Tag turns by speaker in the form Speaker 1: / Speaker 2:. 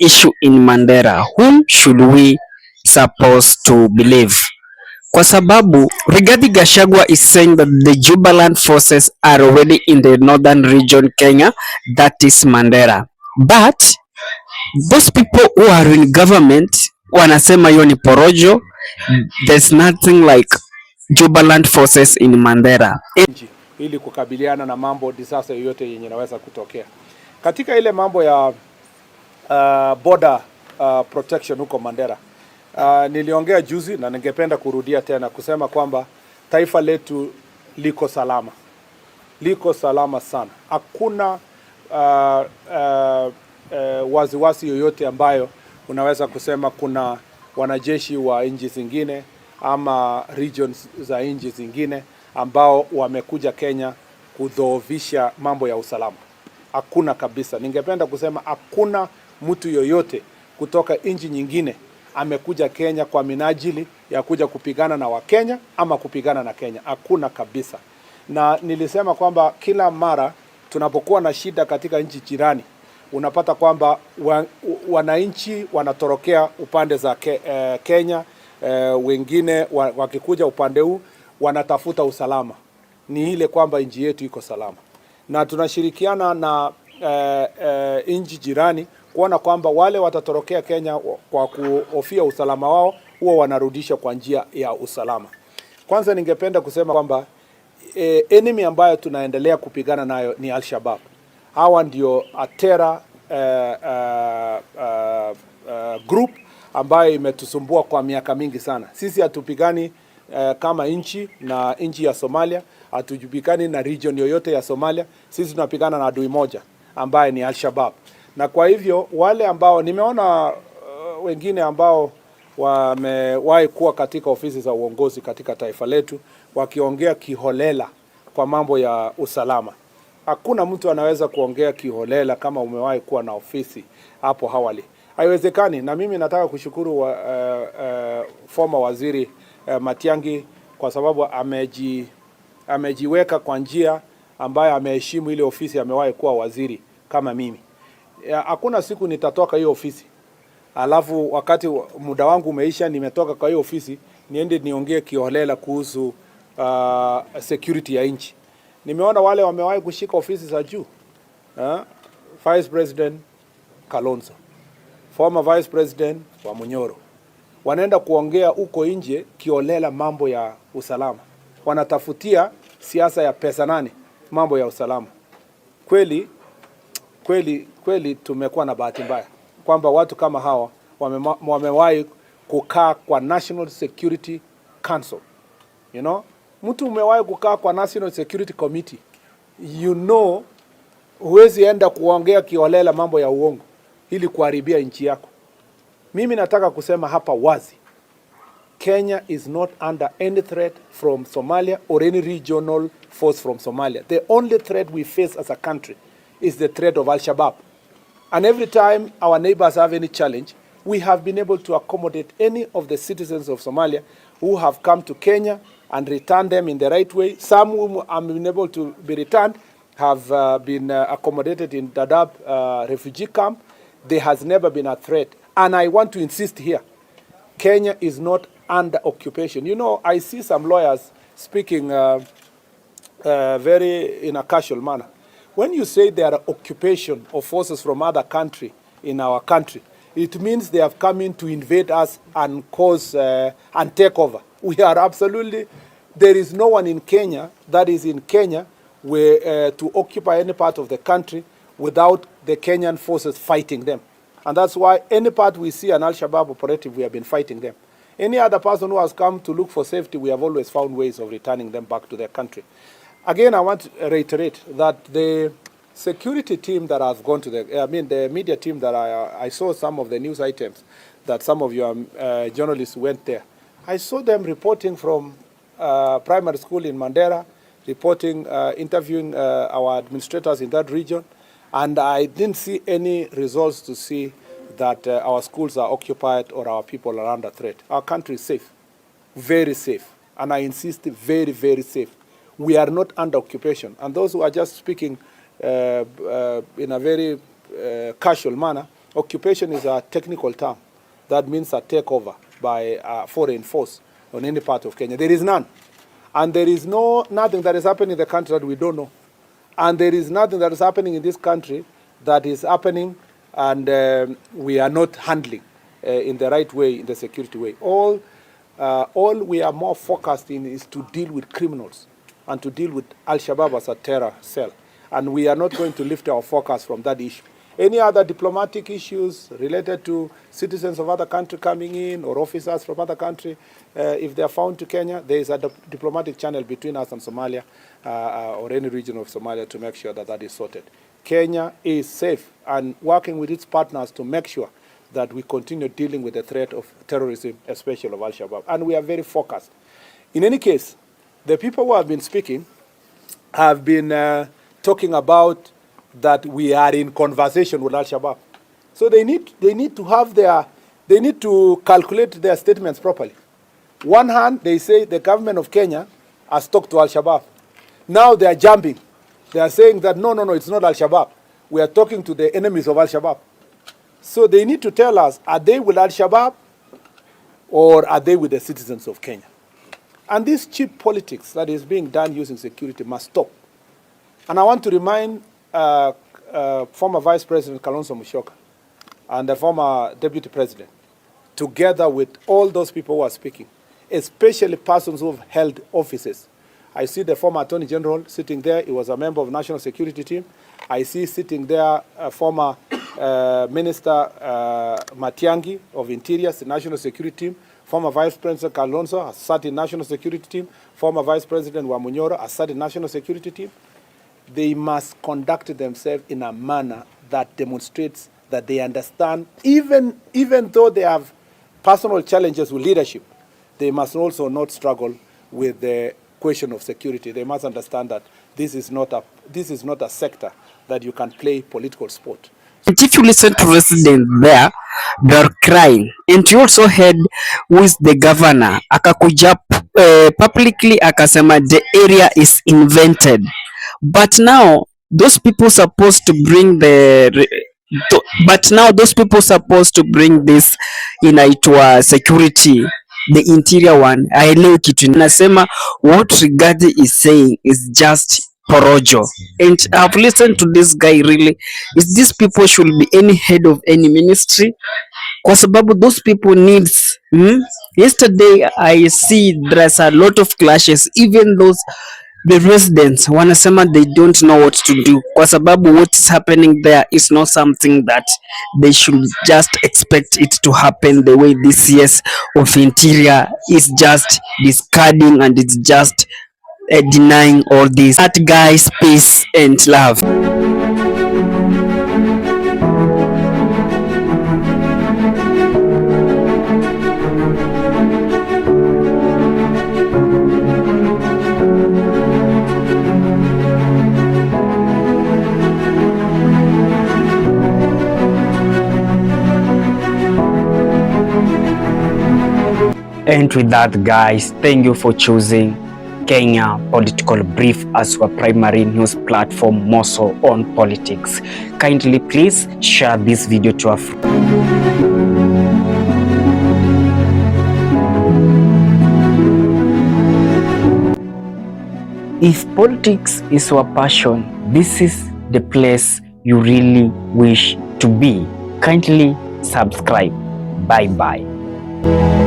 Speaker 1: issue in Mandera, whom should we supposed to believe? Kwa sababu Rigathi Gachagua is saying that the Jubaland forces are already in the northern region Kenya, that is Mandera. But those people who are in government wanasema hiyo ni porojo. There's nothing like Jubaland forces in Mandera.
Speaker 2: Ili kukabiliana na mambo disaster yoyote yenye inaweza kutokea. Katika ile mambo ya border protection huko Mandera. Niliongea juzi na ningependa kurudia tena kusema kwamba taifa letu liko salama. Liko salama sana. Hakuna wasiwasi yoyote ambayo unaweza kusema kuna wanajeshi wa nchi zingine ama regions za nchi zingine ambao wamekuja Kenya kudhoofisha mambo ya usalama. Hakuna kabisa. Ningependa kusema hakuna mtu yoyote kutoka nchi nyingine amekuja Kenya kwa minajili ya kuja kupigana na Wakenya ama kupigana na Kenya. Hakuna kabisa. Na nilisema kwamba kila mara tunapokuwa na shida katika nchi jirani, unapata kwamba wananchi wanatorokea upande za Kenya, wengine wakikuja upande huu wanatafuta usalama. Ni ile kwamba nchi yetu iko salama. Na tunashirikiana na nchi jirani kuona kwamba wale watatorokea Kenya kwa kuhofia usalama wao huwa wanarudisha kwa njia ya usalama. Kwanza ningependa kusema kwamba enemy ambayo tunaendelea kupigana nayo ni Al-Shabaab. Hawa ndio terror group ambayo imetusumbua kwa miaka mingi sana. Sisi hatupigani kama nchi na nchi ya Somalia, hatupigani na region yoyote ya Somalia. Sisi tunapigana na adui moja ambaye ni Al-Shabaab. Na kwa hivyo wale ambao nimeona wengine ambao wamewahi kuwa katika ofisi za uongozi katika taifa letu wakiongea kiholela kwa mambo ya usalama. Hakuna mtu anaweza kuongea kiholela kama umewahi kuwa na ofisi hapo awali. Haiwezekani. Na mimi nataka kushukuru former waziri Matiang'i kwa sababu amejiweka kwa njia ambayo ameheshimu ile ofisi amewahi kuwa waziri kama mimi. Hakuna siku nitatoka hiyo ofisi alafu wakati muda wangu umeisha nimetoka kwa hiyo ofisi niende niongee kiholela kuhusu security ya nchi. Nimeona wale wamewahi kushika ofisi za juu. Vice President Kalonzo, former Vice President wa Munyoro. Wanaenda kuongea huko nje kiholela mambo ya usalama. Wanatafutia siasa ya pesa nani mambo ya usalama. Kweli tumekuwa na bahati mbaya kwamba watu kama hawa wamewahi kukaa kwa National Security Council. You know, mtu umewahi kukaa kwa National Security Committee. You know, huwezi enda kuongea kiholela mambo ya uongo ili kuharibia nchi yako. Mimi nataka kusema hapa wazi. Kenya is not under any threat from Somalia or any regional force from Somalia. The only threat we face as a country is the threat of Al-Shabaab. And every time our neighbors have any challenge, we have been able to accommodate any of the citizens of Somalia who have come to Kenya and return them in the right way. Some who have been able to be returned have been accommodated in Dadaab refugee camp. There has never been a threat. And I want to insist here, Kenya is not under occupation. You know, I see some lawyers speaking very in a casual manner. When you say there are occupation of forces from other country in our country, it means they have come in to invade us and cause and take over. We are absolutely, there is no one in Kenya that is in Kenya where, to occupy any part of the country without the Kenyan forces fighting them. And that's why any part we see an Al-Shabaab operative, we have been fighting them. Any other person who has come to look for safety, we have always found ways of returning them back to their country. Again, I want to reiterate that the security team that has gone to the media team that I saw some of the news items that some of your journalists went there. I saw them reporting from primary school in Mandera, reporting, interviewing our administrators in that region, and I didn't see any results to see that our schools are occupied or our people are under threat. Our country is safe, very safe, and I insist, very, very safe. We are not under occupation. And those who are just speaking in a very casual manner, Occupation is a technical term that means a takeover by a foreign force on any part of Kenya. There is none. And there is nothing that is happening in the country that we don't know. And there is nothing that is happening in this country that is happening and we are not handling in the right way, in the security way. All we are more focused in is to deal with criminals and to deal with Al-Shabaab as a terror cell. And we are not going to lift our focus from that issue. Any other diplomatic issues related to citizens of other country coming in or officers from other country, if they are found to Kenya, there is a diplomatic channel between us and Somalia or any region of Somalia to make sure that that is sorted. Kenya is safe and working with its partners to make sure that we continue dealing with the threat of terrorism, especially of Al-Shabaab. And we are very focused. In any case, the people who have been speaking have been talking about that we are in conversation with Al-Shabaab. So they need to calculate their statements properly. One hand, they say the government of Kenya has talked to Al-Shabaab. Now they are jumping. They are saying that no, it's not Al-Shabaab. We are talking to the enemies of Al-Shabaab. So they need to tell us, are they with Al-Shabaab or are they with the citizens of Kenya? And this cheap politics that is being done using security must stop. And I want to remind former Vice President Kalonzo Musyoka and the former Deputy President, together with all those people who are speaking, especially persons who have held offices. I see the former Attorney General sitting there. He was a member of National Security Team. I see sitting there former Minister Matiang'i of Interior, the National Security Team. Former Vice President Kalonzo has sat in National Security Team. Former Vice President Wamunyoro has sat in National Security Team. They must conduct themselves in a manner that demonstrates that they understand, even though they have personal challenges with leadership, they must also not struggle with the question of security. They must understand that this is not a sector that you can play political sport.
Speaker 1: And if you listen to residents there, they're crying. And you also heard who is the governor. Akakuja publicly akasema the area is invented. But now those people supposed to bring this inaitwa security, the interior one. Haelewi kitu nasema. What Rigathi is saying is just porojo. And I've listened to this guy. Really, is these people should be any head of any ministry? Kwa sababu those people needs yesterday I see there's a lot of clashes. Even the residents wanasema they don't know what to do kwa sababu what is happening there is not something that they should just expect it to happen the way this CS of Interior is just discarding and it's just denying all this. That guy's peace and love. And with that, guys, thank you for choosing Kenya Political Brief as your primary news platform, more so on politics. Kindly please share this video to a friend. If politics is your passion, this is the place you really wish to be. Kindly subscribe. Bye bye.